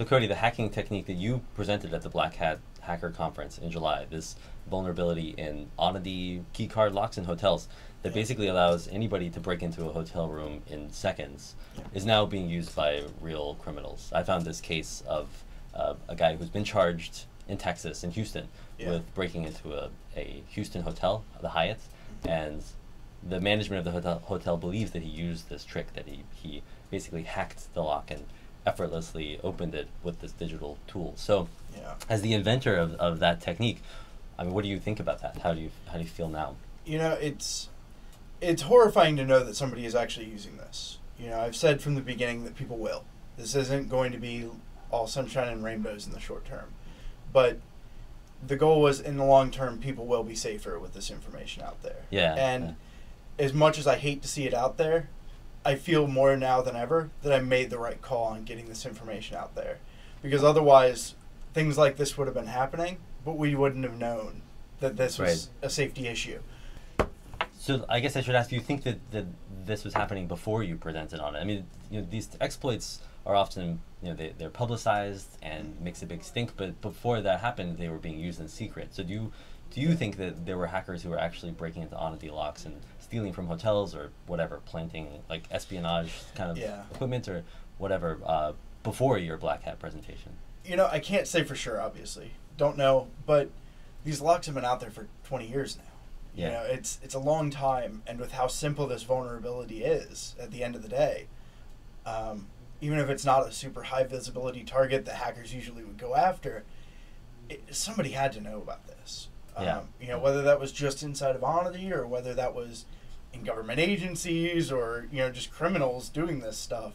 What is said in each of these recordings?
So Cody, the hacking technique that you presented at the Black Hat Hacker Conference in July, this vulnerability in Onity key card locks in hotels that basically allows anybody to break into a hotel room in seconds, is now being used by real criminals. I found this case of a guy who's been charged in Texas, in Houston, with breaking into a Houston hotel, the Hyatt, and the management of the hotel believes that he used this trick, that he basically hacked the lock and effortlessly opened it with this digital tool. So, as the inventor of that technique, I mean, what do you think about that? How do you feel now? You know, it's horrifying to know that somebody is actually using this. You know, I've said from the beginning that people will. This isn't going to be all sunshine and rainbows in the short term, but the goal was, in the long term, people will be safer with this information out there. And as much as I hate to see it out there, I feel more now than ever that I made the right call on getting this information out there. Because otherwise, things like this would have been happening, but we wouldn't have known that this was a safety issue. So I guess I should ask, do you think that this was happening before you presented on it? I mean, these exploits are often, they're publicized and makes a big stink, but before that happened, they were being used in secret. So do you think that there were hackers who were actually breaking into Onity locks and stealing from hotels or whatever, planting like espionage kind of equipment or whatever before your Black Hat presentation? You know, I can't say for sure, obviously. Don't know, but these locks have been out there for 20 years now. You know, it's a long time, and with how simple this vulnerability is at the end of the day, even if it's not a super high visibility target that hackers usually would go after, somebody had to know about this. You know, whether that was just inside of Onity or whether that was in government agencies or, just criminals doing this stuff.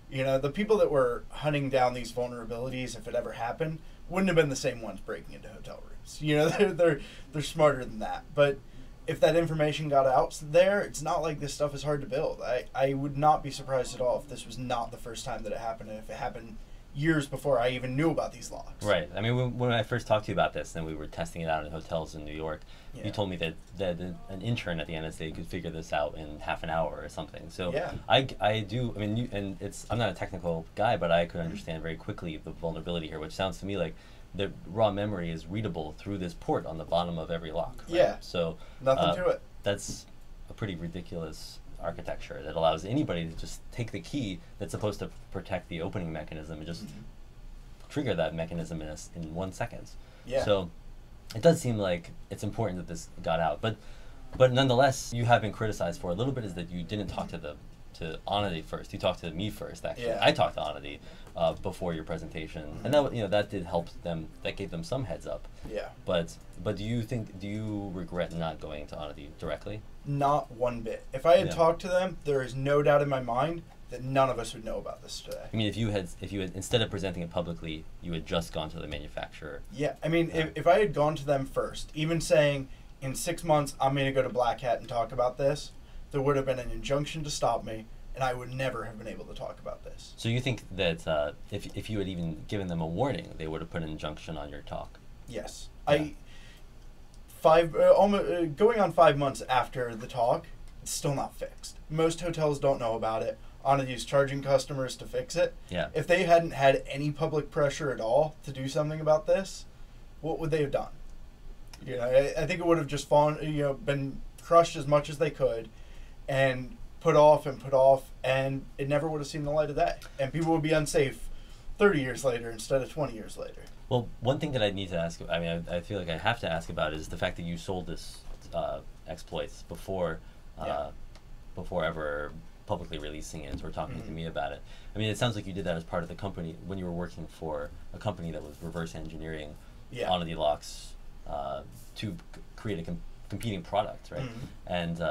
You know, the people that were hunting down these vulnerabilities, if it ever happened, wouldn't have been the same ones breaking into hotel rooms. You know, they're smarter than that. But if that information got out there, it's not like this stuff is hard to build. I would not be surprised at all if this was not the first time that it happened, and if it happened years before I even knew about these locks. Right. I mean, when I first talked to you about this, and we were testing it out in hotels in New York, you told me that an intern at the NSA could figure this out in half an hour or something. So I do. I mean, I'm not a technical guy, but I could understand very quickly the vulnerability here, which sounds to me like the raw memory is readable through this port on the bottom of every lock. Right? Yeah. So nothing to it. That's a pretty ridiculous architecture that allows anybody to just take the key that's supposed to protect the opening mechanism and just trigger that mechanism in 1 second. Yeah. So it does seem like it's important that this got out, but nonetheless, you have been criticized for a little bit is that you didn't talk to Onity first. You talked to me first, actually. Yeah. I talked to Onity before your presentation, and that did help them. That gave them some heads up. Yeah. But do you regret not going to Onity directly? Not one bit. If I had talked to them, there is no doubt in my mind that none of us would know about this today. I mean, if you had instead of presenting it publicly, you had just gone to the manufacturer. Yeah, I mean, if I had gone to them first, even saying in 6 months I'm going to go to Black Hat and talk about this, there would have been an injunction to stop me, and I would never have been able to talk about this. So you think that if you had even given them a warning, they would have put an injunction on your talk? Yes. Yeah. Going on 5 months after the talk, it's still not fixed. Most hotels don't know about it. Onity's charging customers to fix it. Yeah. If they hadn't had any public pressure at all to do something about this, what would they have done? You know, I think it would have just been crushed as much as they could, and put off, and it never would have seen the light of day. And people would be unsafe 30 years later instead of 20 years later. Well, one thing that I need to ask, I mean, I feel like I have to ask about is the fact that you sold this exploits before ever publicly releasing it or talking to me about it. I mean, it sounds like you did that as part of the company when you were working for a company that was reverse engineering Onity locks to create a competing product, right? And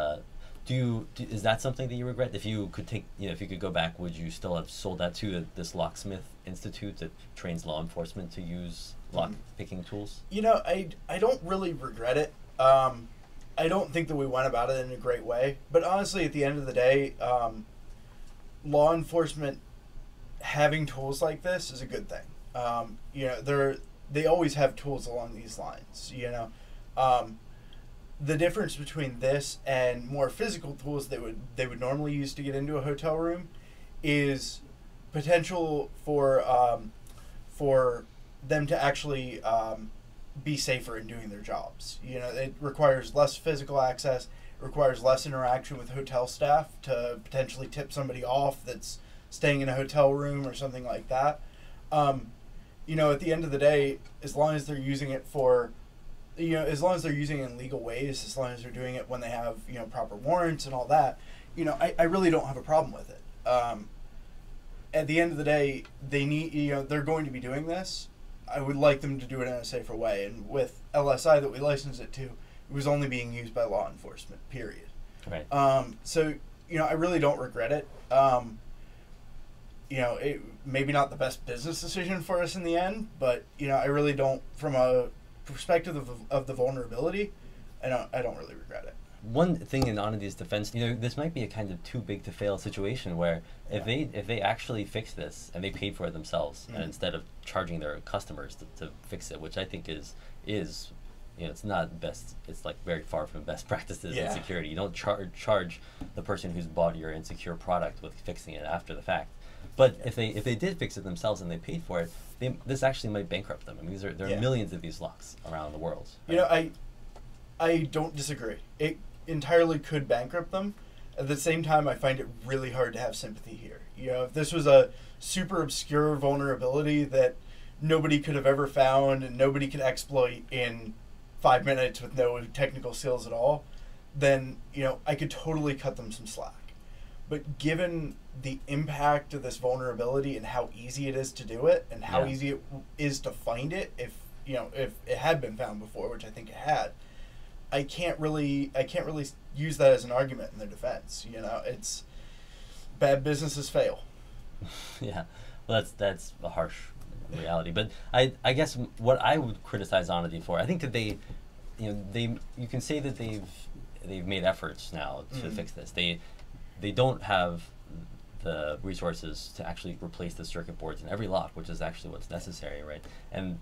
is that something that you regret? If you could if you could go back, would you still have sold that to this locksmith institute that trains law enforcement to use lock picking tools? You know, I don't really regret it. I don't think that we went about it in a great way, but honestly, at the end of the day, law enforcement having tools like this is a good thing. You know, they always have tools along these lines. You know. The difference between this and more physical tools they would normally use to get into a hotel room is potential for for them to actually be safer in doing their jobs. It requires less physical access, it requires less interaction with hotel staff to potentially tip somebody off that's staying in a hotel room or something like that. At the end of the day, as long as they're using it for, as long as they're using it in legal ways, as long as they're doing it when they have, proper warrants and all that, I really don't have a problem with it. At the end of the day, they need, they're going to be doing this. I would like them to do it in a safer way. And with LSI that we licensed it to, it was only being used by law enforcement, period. Right. So, I really don't regret it. It maybe not the best business decision for us in the end, but, I really don't, from a perspective of the vulnerability, I don't really regret it. One thing in Onity's defense, this might be a kind of too big to fail situation where if they actually fix this and they paid for it themselves, and instead of charging their customers to fix it, which I think is it's not best. It's like very far from best practices in security. You don't charge the person who's bought your insecure product with fixing it after the fact. But if they did fix it themselves and they paid for it, this actually might bankrupt them. I mean, there are millions of these locks around the world. Right? I don't disagree. It entirely could bankrupt them. At the same time, I find it really hard to have sympathy here. If this was a super obscure vulnerability that nobody could have ever found and nobody could exploit in 5 minutes with no technical skills at all, then, I could totally cut them some slack. But given the impact of this vulnerability and how easy it is to do it and how easy it is to find it, if it had been found before, which I think it had, I can't really use that as an argument in their defense. It's bad businesses fail. Yeah, well, that's a harsh reality. But I guess what I would criticize Onity for, I think that you can say that they've made efforts now to fix this. They don't have the resources to actually replace the circuit boards in every lock, which is actually what's necessary, right? And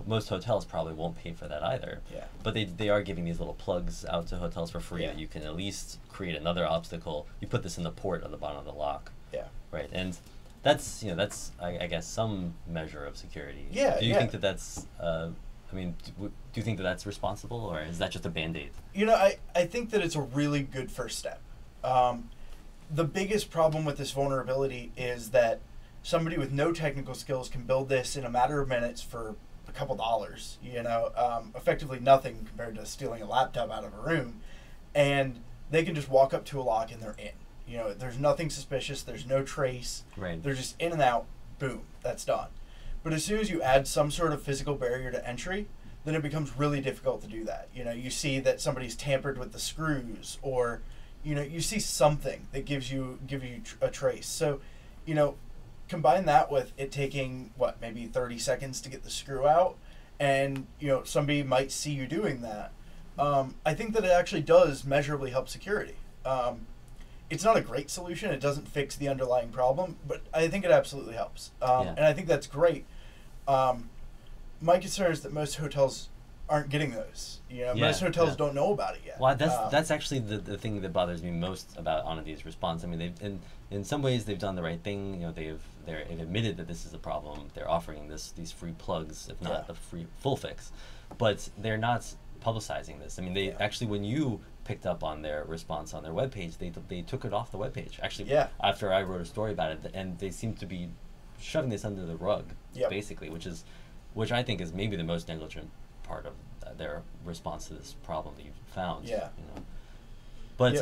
most hotels probably won't pay for that either. Yeah. But they are giving these little plugs out to hotels for free that you can at least create another obstacle. You put this in the port on the bottom of the lock. Yeah. Right. And that's I guess some measure of security. Yeah. Do you think that that's do you think that that's responsible, or is that just a Band-Aid? I think that it's a really good first step. The biggest problem with this vulnerability is that somebody with no technical skills can build this in a matter of minutes for a couple dollars, effectively nothing compared to stealing a laptop out of a room, and they can just walk up to a lock and they're in. There's nothing suspicious, there's no trace, right. They're just in and out, boom, that's done. But as soon as you add some sort of physical barrier to entry, then it becomes really difficult to do that. You see that somebody's tampered with the screws, or you see something that gives you a trace. So, combine that with it taking maybe 30 seconds to get the screw out, and somebody might see you doing that. I think that it actually does measurably help security. It's not a great solution. It doesn't fix the underlying problem, but I think it absolutely helps. And I think that's great. My concern is that most hotels aren't getting those. Most hotels don't know about it yet. Well, that's actually the thing that bothers me most about Onity's response. I mean, they've in some ways they've done the right thing. They've admitted that this is a problem. They're offering these free plugs, if not a free full fix, but they're not publicizing this. I mean, they actually, when you picked up on their response on their webpage, they took it off the webpage. Actually, after I wrote a story about it, and they seem to be shoving this under the rug, basically, which I think is maybe the most negligent part of their response to this problem that you've found. But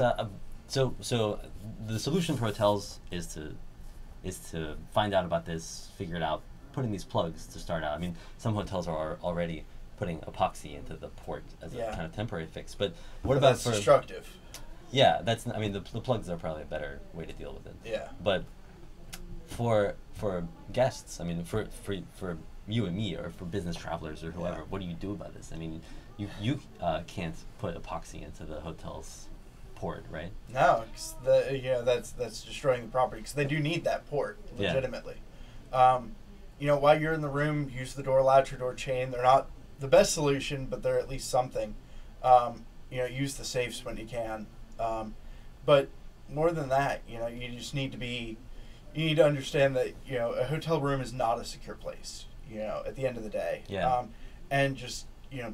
so the solution for hotels is to find out about this, figure it out, put in these plugs to start out. I mean, some hotels are already putting epoxy into the port as a kind of temporary fix. But what about that's destructive? Yeah, the plugs are probably a better way to deal with it. Yeah. But for guests, I mean, for you and me, or for business travelers or whoever, what do you do about this? I mean, you can't put epoxy into the hotel's port, right? No, cause that's destroying the property, because they do need that port legitimately. While you're in the room, use the door latch or door chain. They're not the best solution, but they're at least something. Use the safes when you can. But more than that, you just need to be you need to understand that, a hotel room is not a secure place, at the end of the day. Yeah. And just,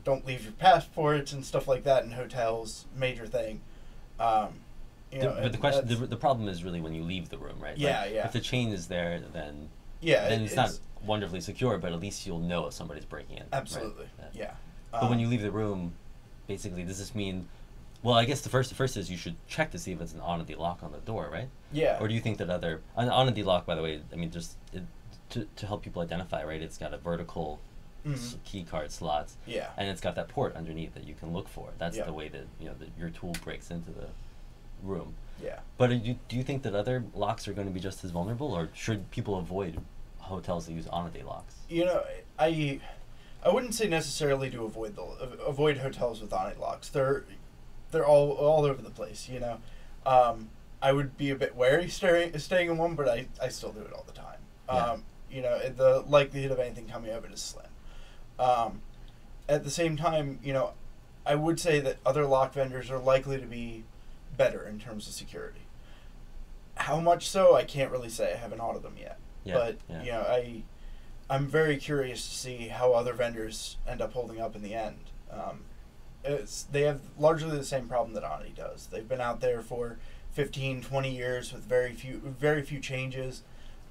don't leave your passports and stuff like that in hotels, major thing. But the problem is really when you leave the room, right? Yeah, like, yeah. If the chain is there, then it's not wonderfully secure, but at least you'll know if somebody's breaking in. Absolutely, right? yeah. But when you leave the room, basically, does this mean? Well, I guess the first is you should check to see if it's an on-the lock on the door, right? Yeah. Or do you think that an on-the lock, by the way, I mean, just to help people identify, right? It's got a vertical key card slots. Yeah. And it's got that port underneath that you can look for. That's Yeah. the way that your tool breaks into the room. Yeah. But do you think that other locks are going to be just as vulnerable, or should people avoid hotels that use on-the locks? I wouldn't say necessarily to avoid hotels with on-the locks. They're all over the place. I would be a bit wary staying in one, but I still do it all the time. The likelihood of anything coming of it is slim. At the same time, I would say that other lock vendors are likely to be better in terms of security. How much so, I can't really say. I haven't audited them yet. Yeah, but I'm very curious to see how other vendors end up holding up in the end. They have largely the same problem that Onity does. They've been out there for 15, 20 years with very few changes,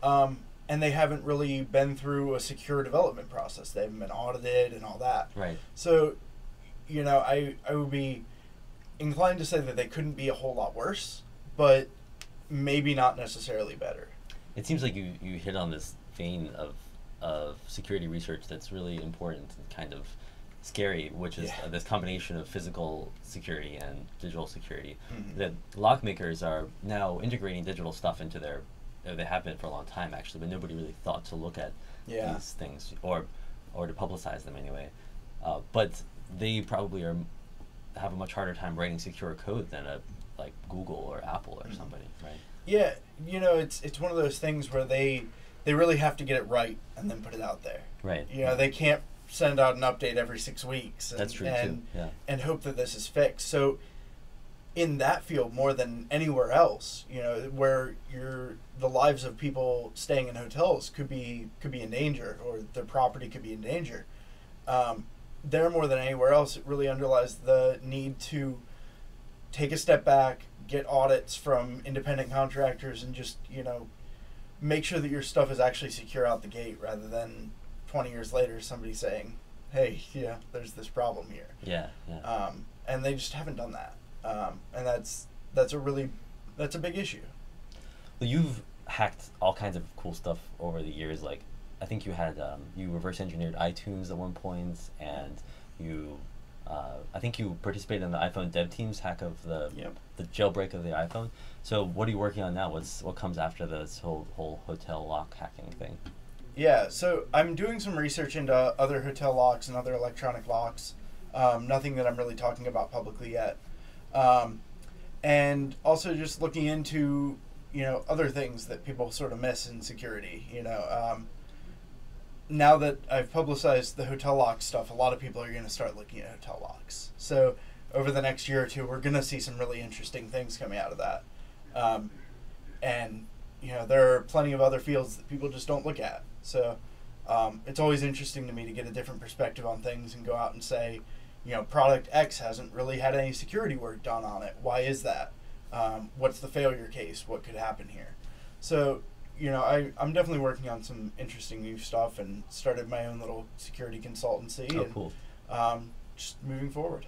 and they haven't really been through a secure development process. They haven't been audited and all that. Right. So, I would be inclined to say that they couldn't be a whole lot worse, but maybe not necessarily better. It seems like you hit on this vein of security research that's really important and kind of scary, which is this combination of physical security and digital security. Mm-hmm. That lock makers are now integrating digital stuff into their, they have been for a long time actually, but nobody really thought to look at these things or to publicize them anyway. But they probably have a much harder time writing secure code than like Google or Apple or somebody, right? Yeah, it's one of those things where they really have to get it right and then put it out there. Right. They can't send out an update every 6 weeks. That's true too. Yeah. And hope that this is fixed. So, in that field more than anywhere else, where the lives of people staying in hotels could be in danger, or their property could be in danger. There more than anywhere else, it really underlies the need to take a step back, get audits from independent contractors, and just make sure that your stuff is actually secure out the gate, rather than 20 years later somebody saying, hey, there's this problem here. Yeah. And they just haven't done that. And that's a big issue. Well, you've hacked all kinds of cool stuff over the years. Like, I think you had you reverse engineered iTunes at one point, and you I think you participated in the iPhone dev team's hack of the jailbreak of the iPhone. So what are you working on now? What comes after this whole hotel lock hacking thing? Yeah, so I'm doing some research into other hotel locks and other electronic locks. Nothing that I'm really talking about publicly yet. And also just looking into, other things that people sort of miss in security. Now that I've publicized the hotel lock stuff, a lot of people are going to start looking at hotel locks. So over the next year or two, we're going to see some really interesting things coming out of that. And there are plenty of other fields that people just don't look at. So it's always interesting to me to get a different perspective on things and go out and say, product X hasn't really had any security work done on it. Why is that? What's the failure case? What could happen here? So, I'm definitely working on some interesting new stuff and started my own little security consultancy. Oh, cool. Just moving forward.